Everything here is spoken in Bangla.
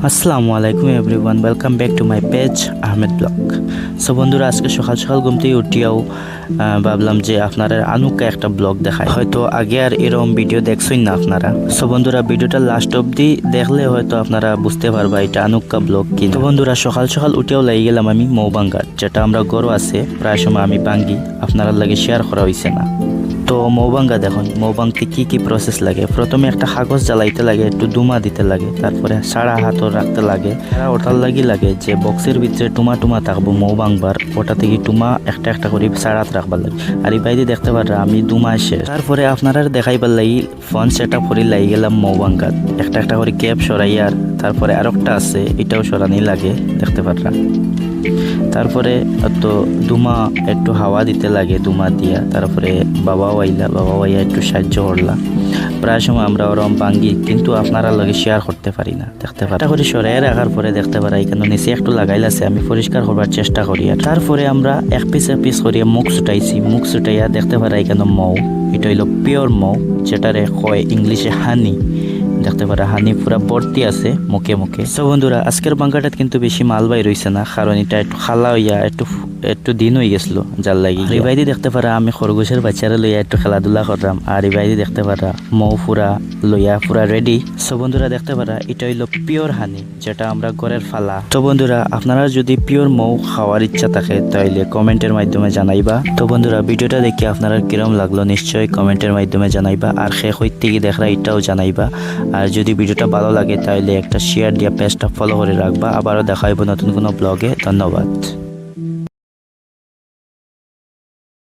আসসালামু আলাইকুম everyone, welcome back to my page Ahmed blog. So বন্ধুরা, আজকে সকাল সকাল ঘুম থেকে উঠিয়াও ভাবলাম যে আপনারা আনুকা একটা ব্লগ দেখায়। হয়তো আগে আর এরকম ভিডিও দেখছেন না আপনারা। সো বন্ধুরা, ভিডিওটা লাস্ট অবধি দেখলে হয়তো আপনারা বুঝতে পারবা এটা আনুকা ব্লগ কি। তো বন্ধুরা, সকাল সকাল উঠেও লেগে গেলাম আমি মৌ ভাঙ্গার, যেটা আমরা গরু আছে প্রায় সময় আমি ভাঙ্গি, আপনারা লাগে শেয়ার করা হয়েছে না। তো মৌ ভাঙ্গা দেখুন, মৌ ভাঙতে কী কী প্রসেস লাগে। প্রথমে একটা কাগজ জ্বালাইতে লাগে, একটু দুমা দিতে লাগে, তারপরে সারা হাতও রাখতে লাগে। ওটার লাগে যে বক্সের ভিতরে টুমা টুমা থাকবো মৌ ভাঙবার, ওটা থেকে টুমা একটা একটা করে সারাত রাখবার লাগে। আর এই বাইরে দেখতে পারা আমি দুমা শেষ। তারপরে আপনারা দেখাইবার লাগি ফোন সেট আপ করে লাগি গেলাম মৌ ভাঙ্গাত, একটা একটা করে ক্যাপ সরাইয়ার। তারপরে আরেকটা আছে, এটাও সরানি লাগে দেখতে পারা। তারপরে তো দুমা একটু হাওয়া দিতে লাগে, দুমা দিয়া। তারপরে বাবাও আইয়া একটু সাহায্য করলা। প্রায় সময় আমরা ওরম ভাঙ্গি, কিন্তু আপনারা লগে শেয়ার করতে পারি না দেখতে পারি। করে সরাই রাখার পরে দেখতে পারা এখানে নিচে একটু লাগাইলাছে, আমি পরিষ্কার করবার চেষ্টা করি। আর তারপরে আমরা এক পিস করিয়া মুখ ছুটাইছি, মুখ ছুটাইয়া দেখতে পারা এখানে মৌ, এটা হইল পিওর মৌ, যেটারে কয় ইংলিশে হানি। দেখতে পারা হানি পুরা ভর্তি আছে মুখে মুখে। তো বন্ধুরা, আজকের বাঙ্গাটাত কিন্তু বেশি মাল বাই রয়েছে না, কারণ এটা একটু খালা হইয়া একটু দিন হয়ে গেছিল যার লাগি। এই বাইদি দেখতে পারা আমি খরগোশের বাচ্চারা লইয়া একটু খেলাধুলা করলাম। আর এই বাইদি দেখতে পারা মৌ পুরা লইয়া পুরা রেডি। সো বন্ধুরা, দেখতে পারা এটা হইলো পিওর হানি, যেটা আমরা ঘরের ফালা। তো বন্ধুরা, আপনারা যদি পিওর মৌ খাওয়ার ইচ্ছা থাকে তাহলে কমেন্টের মাধ্যমে জানাইবা। তো বন্ধুরা, ভিডিওটা দেখে আপনারা কিরম লাগলো নিশ্চয়ই কমেন্টের মাধ্যমে জানাইবা। আর শেষ হইতে গিয়ে দেখরা এটাও জানাইবা। আর যদি ভিডিওটা ভালো লাগে তাহলে একটা শেয়ার দিয়া পেজটা ফলো করে রাখবা। আবারও দেখা হইব নতুন কোনো ব্লগে। ধন্যবাদ।